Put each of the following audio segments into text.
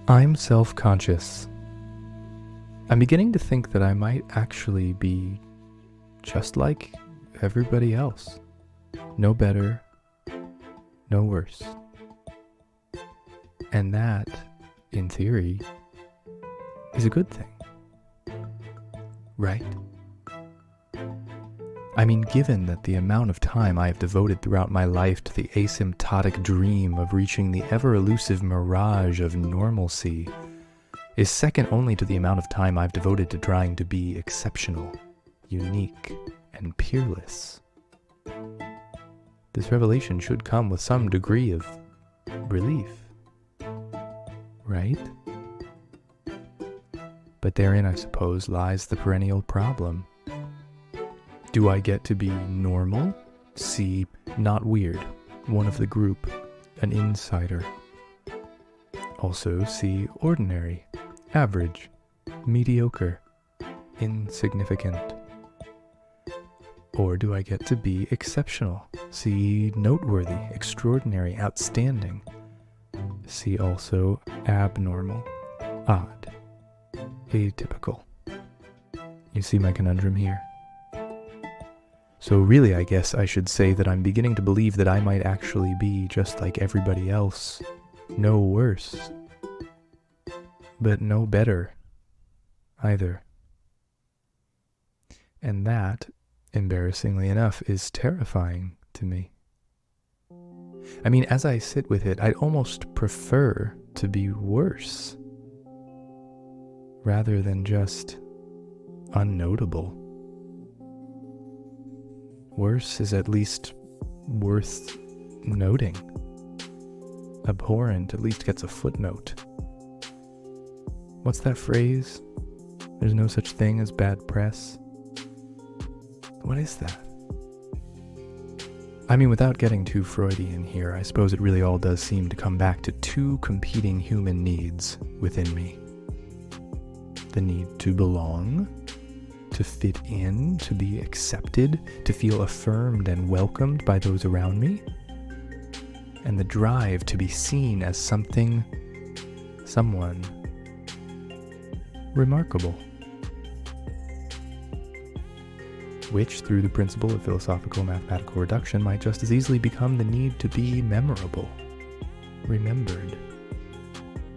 I'm self-conscious. I'm beginning to think that I might actually be just like everybody else. No better, no worse. And that, in theory, is a good thing. Right? I mean, given that the amount of time I have devoted throughout my life to the asymptotic dream of reaching the ever-elusive mirage of normalcy is second only to the amount of time I've devoted to trying to be exceptional, unique, and peerless. This revelation should come with some degree of relief, right? But therein, I suppose, lies the perennial problem. Do I get to be normal? C, not weird, one of the group, an insider. Also C, ordinary, average, mediocre, insignificant. Or do I get to be exceptional? C, noteworthy, extraordinary, outstanding. C also abnormal, odd, atypical. You see my conundrum here? So really, I guess I should say that I'm beginning to believe that I might actually be just like everybody else. No worse. But no better either. And that, embarrassingly enough, is terrifying to me. I mean, as I sit with it, I'd almost prefer to be worse rather than just unnotable. Worse is at least worth noting. Abhorrent at least gets a footnote. What's that phrase? There's no such thing as bad press. What is that? I mean, without getting too Freudian here, I suppose it really all does seem to come back to two competing human needs within me. The need to belong, to fit in, to be accepted, to feel affirmed and welcomed by those around me, and the drive to be seen as something, someone remarkable, which, through the principle of philosophical mathematical reduction, might just as easily become the need to be memorable, remembered,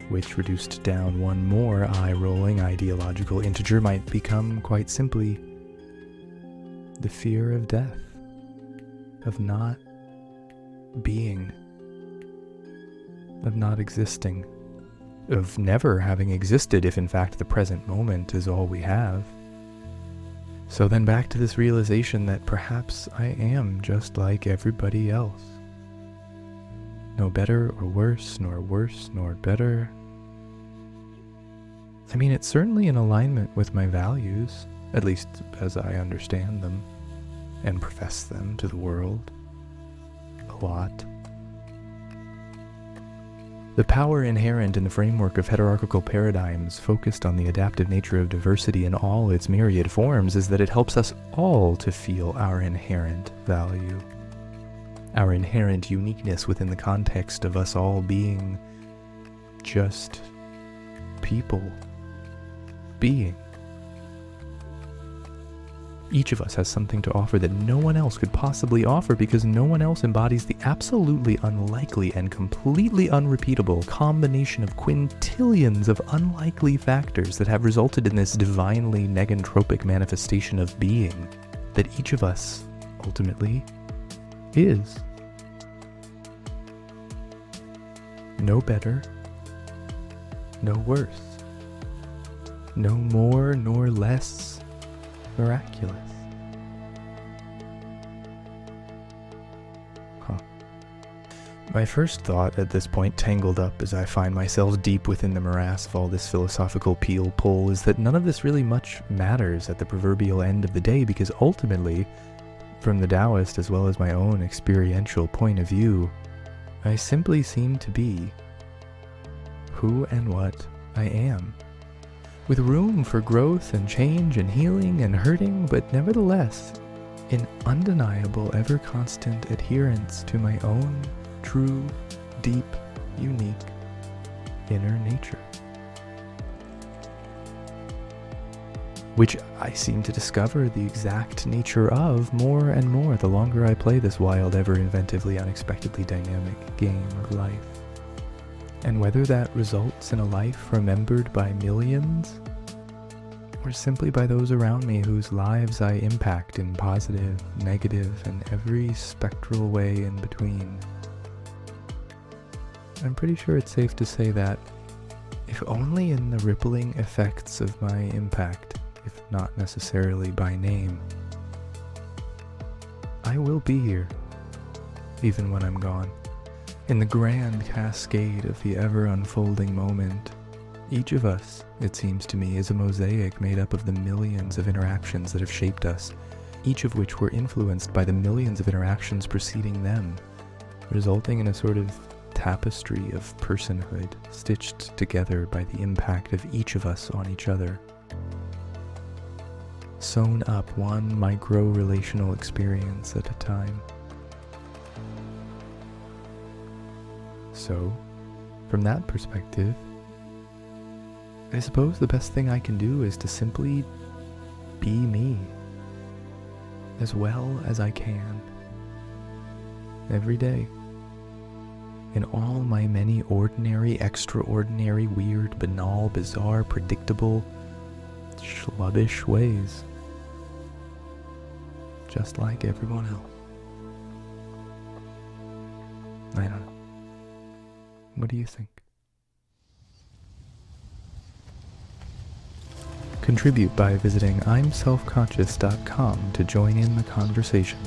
which, reduced down one more eye-rolling ideological integer, might become, quite simply, the fear of death, of not being, of not existing, of never having existed if in fact the present moment is all we have. So then back to this realization that perhaps I am just like everybody else. No better or worse, nor worse nor better. I mean, it's certainly in alignment with my values, at least as I understand them and profess them to the world. A lot. The power inherent in the framework of hierarchical paradigms focused on the adaptive nature of diversity in all its myriad forms is that it helps us all to feel our inherent value, our inherent uniqueness within the context of us all being just people. Being. Each of us has something to offer that no one else could possibly offer because no one else embodies the absolutely unlikely and completely unrepeatable combination of quintillions of unlikely factors that have resulted in this divinely negentropic manifestation of being that each of us, ultimately, is. No better, no worse. No more nor less miraculous. My first thought at this point, tangled up as I find myself deep within the morass of all this philosophical peel-pull, is that none of this really much matters at the proverbial end of the day, because ultimately, from the Taoist as well as my own experiential point of view, I simply seem to be who and what I am, with room for growth and change and healing and hurting, but nevertheless, in undeniable, ever-constant adherence to my own true, deep, unique inner nature. which I seem to discover the exact nature of more and more the longer I play this wild, ever-inventively, unexpectedly dynamic game of life. And whether that results in a life remembered by millions, or simply by those around me whose lives I impact in positive, negative, and every spectral way in between, I'm pretty sure it's safe to say that, if only in the rippling effects of my impact, if not necessarily by name, I will be here, even when I'm gone. In the grand cascade of the ever-unfolding moment, each of us, it seems to me, is a mosaic made up of the millions of interactions that have shaped us, each of which were influenced by the millions of interactions preceding them, resulting in a sort of tapestry of personhood stitched together by the impact of each of us on each other. Sewn up one micro-relational experience at a time. So, from that perspective, I suppose the best thing I can do is to simply be me, as well as I can, every day, in all my many ordinary, extraordinary, weird, banal, bizarre, predictable, schlubbish ways, just like everyone else. I don't know. What do you think? Contribute by visiting imselfconscious.com to join in the conversation.